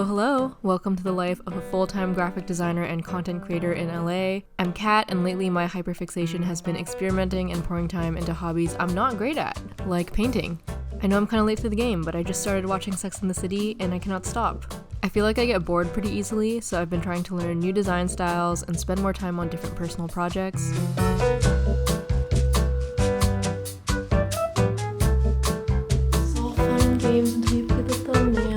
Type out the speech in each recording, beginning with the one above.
Hello! Welcome to the life of a full-time graphic designer and content creator in LA. I'm Kat, and lately my hyperfixation has been experimenting and pouring time into hobbies I'm not great at, like painting. I know I'm kinda late to the game, but I just started watching Sex and the City and I cannot stop. I feel like I get bored pretty easily, so I've been trying to learn new design styles and spend more time on different personal projects. It's all fun and games until you play the thumbnail.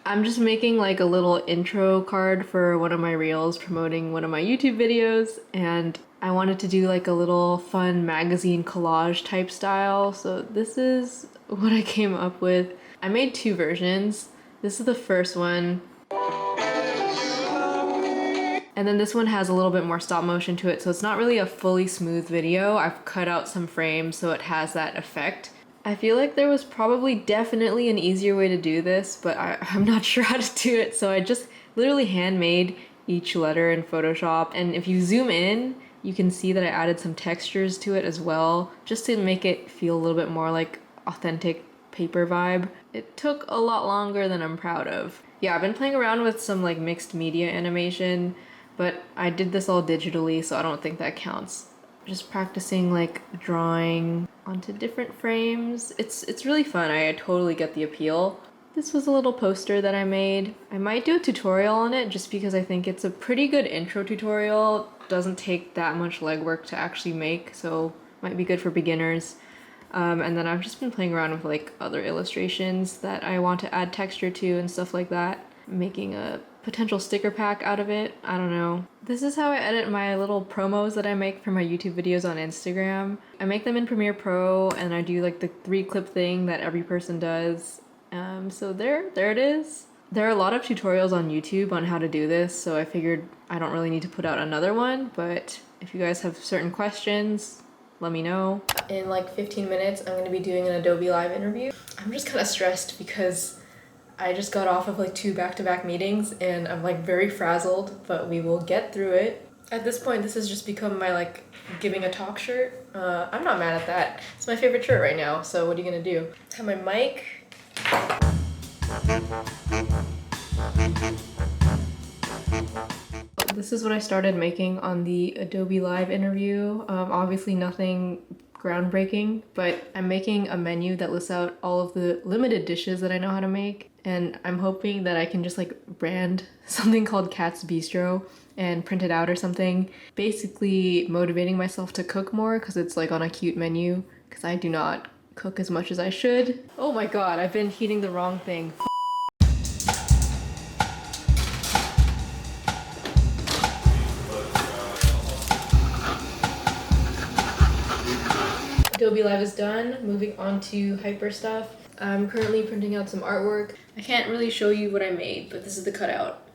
I'm just making like a little intro card for one of my reels promoting one of my YouTube videos, and I wanted to do like a little fun magazine collage type style, so this is what I came up with. I made two versions. This is the first one, and then this one has a little bit more stop motion to it, so it's not really a fully smooth video. I've cut out some frames so it has that effect. I feel like there was definitely an easier way to do this, but I'm not sure how to do it, so I just literally handmade each letter in Photoshop, and if you zoom in, you can see that I added some textures to it as well, just to make it feel a little bit more like authentic paper vibe. It took a lot longer than I'm proud of. Yeah, I've been playing around with some like mixed media animation, but I did this all digitally, so I don't think that counts. Just practicing like drawing onto different frames. It's really fun. I totally get the appeal. This was a little poster that I made. I might do a tutorial on it just because I think it's a pretty good intro tutorial. Doesn't take that much legwork to actually make, so might be good for beginners. And then I've just been playing around with like other illustrations that I want to add texture to and stuff like that. Making a potential sticker pack out of it. I don't know. This is how I edit my little promos that I make for my YouTube videos on Instagram. I make them in Premiere Pro, and I do like the 3-clip thing that every person does. So there it is. There are a lot of tutorials on YouTube on how to do this, so I figured I don't really need to put out another one, but if you guys have certain questions, let me know. In like 15 minutes, I'm gonna be doing an Adobe Live interview. I'm just kind of stressed because I just got off of like 2 back-to-back meetings and I'm like very frazzled, but we will get through it. At this point, this has just become my like giving a talk shirt. I'm not mad at that. It's my favorite shirt right now, so what are you gonna do? I have my mic. This is what I started making on the Adobe Live interview. Obviously nothing groundbreaking, but I'm making a menu that lists out all of the limited dishes that I know how to make, and I'm hoping that I can just like brand something called Kat's Bistro and print it out or something, basically motivating myself to cook more because it's like on a cute menu, because I do not cook as much as I should. Oh my god, I've been heating the wrong thing. Adobe Live is done. Moving on to hyper stuff. I'm currently printing out some artwork. I can't really show you what I made, but this is the cutout.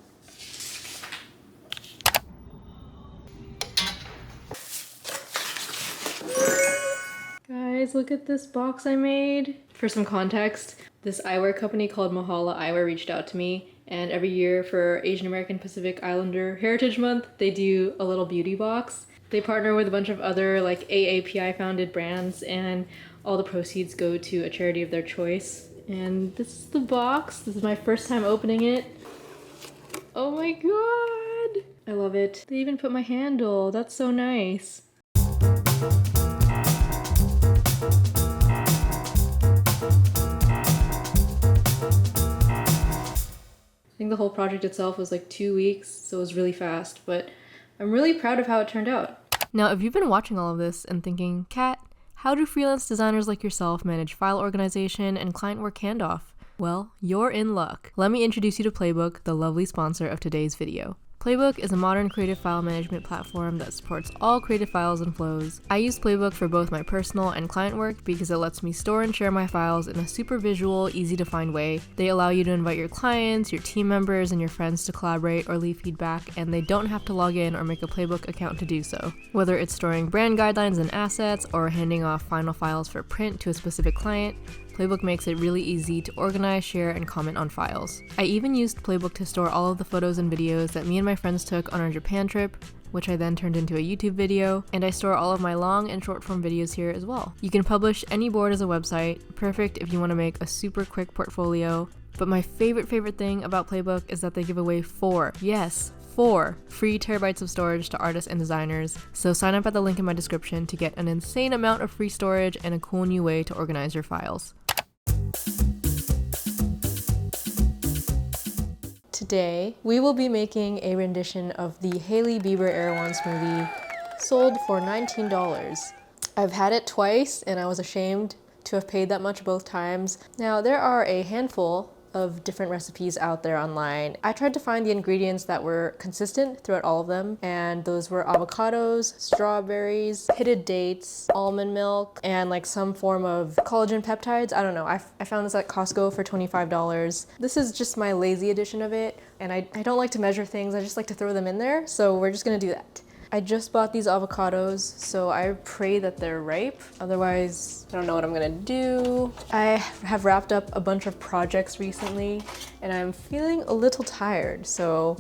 Guys, look at this box I made. For some context, this eyewear company called Mahala Eyewear reached out to me, and every year for Asian American Pacific Islander Heritage Month, they do a little beauty box. They partner with a bunch of other like AAPI founded brands, and all the proceeds go to a charity of their choice. And this is the box. This is my first time opening it. Oh my god! I love it. They even put my handle. That's so nice. I think the whole project itself was like 2 weeks, so it was really fast, but I'm really proud of how it turned out. Now, if you've been watching all of this and thinking, Kat, how do freelance designers like yourself manage file organization and client work handoff? Well, you're in luck. Let me introduce you to Playbook, the lovely sponsor of today's video. Playbook is a modern creative file management platform that supports all creative files and flows. I use Playbook for both my personal and client work because it lets me store and share my files in a super visual, easy to find way. They allow you to invite your clients, your team members, and your friends to collaborate or leave feedback, and they don't have to log in or make a Playbook account to do so. Whether it's storing brand guidelines and assets or handing off final files for print to a specific client, Playbook makes it really easy to organize, share, and comment on files. I even used Playbook to store all of the photos and videos that me and my friends took on our Japan trip. which I then turned into a YouTube video, and I store all of my long and short form videos here as well. You can publish any board as a website, perfect if you want to make a super quick portfolio. But my favorite thing about Playbook is that they give away 4 free terabytes of storage to artists and designers. So sign up at the link in my description to get an insane amount of free storage and a cool new way to organize your files. Today, we will be making a rendition of the Hailey Bieber Erewhon smoothie, sold for $19. I've had it twice and I was ashamed to have paid that much both times. Now, there are a handful of different recipes out there online. I tried to find the ingredients that were consistent throughout all of them, and those were avocados, strawberries, pitted dates, almond milk, and like some form of collagen peptides. I don't know. I found this at Costco for $25. This is just my lazy edition of it, and I don't like to measure things. I just like to throw them in there, so we're just gonna do that. I just bought these avocados, so I pray that they're ripe. Otherwise, I don't know what I'm gonna do. I have wrapped up a bunch of projects recently, and I'm feeling a little tired. So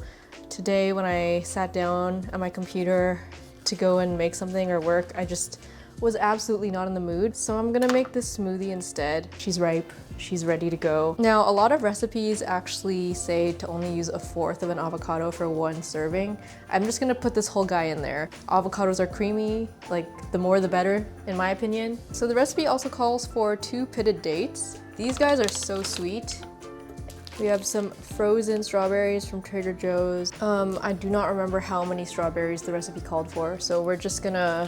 today when I sat down at my computer to go and make something or work, I just was absolutely not in the mood. So I'm gonna make this smoothie instead. She's ripe. She's ready to go. Now, a lot of recipes actually say to only use 1/4 of an avocado for 1 serving. I'm just gonna put this whole guy in there. Avocados are creamy, like the more the better, in my opinion. So the recipe also calls for 2 pitted dates. These guys are so sweet. We have some frozen strawberries from Trader Joe's. I do not remember how many strawberries the recipe called for, so we're just gonna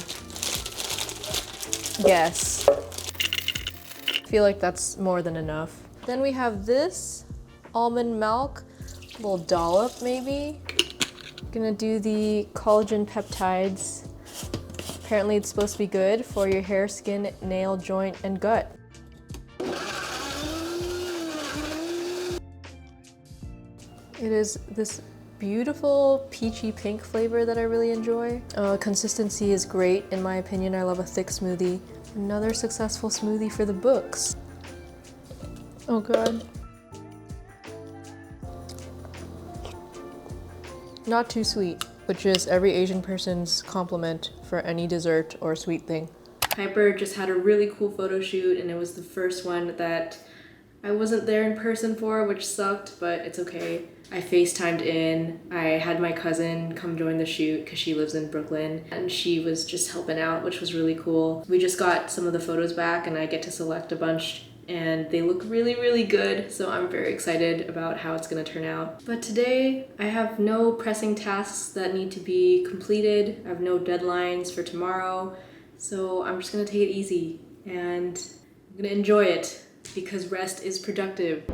guess. I feel like that's more than enough. Then we have this almond milk, a little dollop maybe. Gonna do the collagen peptides. Apparently it's supposed to be good for your hair, skin, nail, joint, and gut. It is this beautiful peachy pink flavor that I really enjoy. Consistency is great in my opinion. I love a thick smoothie. Another successful smoothie for the books. Oh God. Not too sweet, which is every Asian person's compliment for any dessert or sweet thing. Piper just had a really cool photo shoot, and it was the first one that I wasn't there in person for, which sucked, but it's okay. I FaceTimed in. I had my cousin come join the shoot because she lives in Brooklyn, and she was just helping out, which was really cool. We just got some of the photos back and I get to select a bunch, and they look really, really good. So I'm very excited about how it's gonna turn out. But today I have no pressing tasks that need to be completed. I have no deadlines for tomorrow. So I'm just gonna take it easy and I'm gonna enjoy it because rest is productive.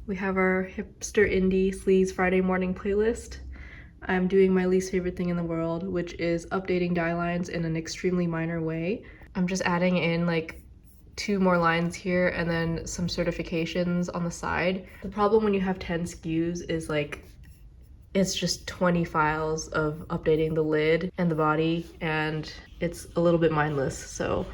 We have our hipster indie sleaze Friday morning playlist. I'm doing my least favorite thing in the world, which is updating die lines in an extremely minor way. I'm just adding in like 2 more lines here and then some certifications on the side. The problem when you have 10 SKUs is like, it's just 20 files of updating the lid and the body, and it's a little bit mindless, so.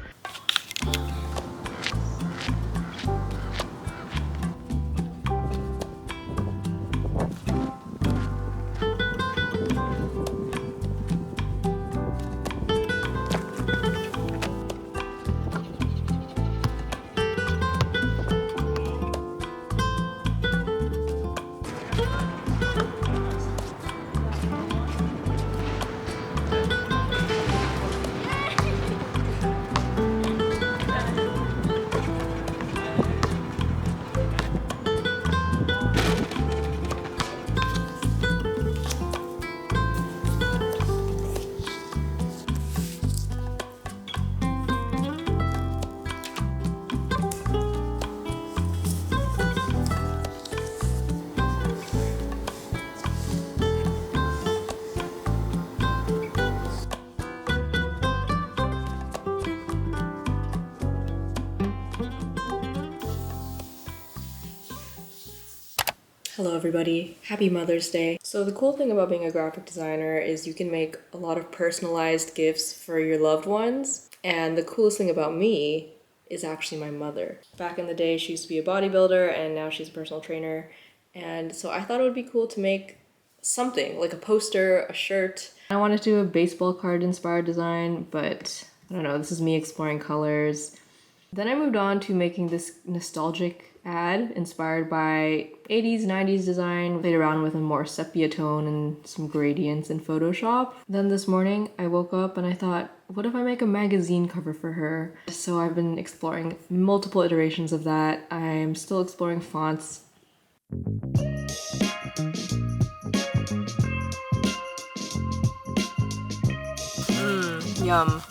Hello everybody, happy Mother's Day. So the cool thing about being a graphic designer is you can make a lot of personalized gifts for your loved ones. And the coolest thing about me is actually my mother. Back in the day, she used to be a bodybuilder and now she's a personal trainer. And so I thought it would be cool to make something like a poster, a shirt. I wanted to do a baseball card inspired design, but I don't know, this is me exploring colors. Then I moved on to making this nostalgic ad inspired by 80s, 90s design, played around with a more sepia tone and some gradients in Photoshop. Then this morning I woke up and I thought, what if I make a magazine cover for her? So I've been exploring multiple iterations of that. I'm still exploring fonts. Yum.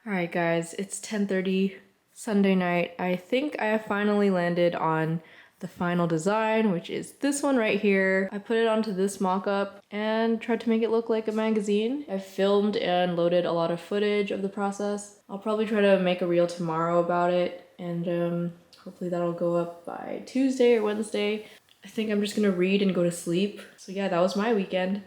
Alright guys, it's 10:30 Sunday night. I think I have finally landed on the final design, which is this one right here. I put it onto this mock-up and tried to make it look like a magazine. I filmed and loaded a lot of footage of the process. I'll probably try to make a reel tomorrow about it, and hopefully that'll go up by Tuesday or Wednesday. I think I'm just gonna read and go to sleep. So yeah, that was my weekend.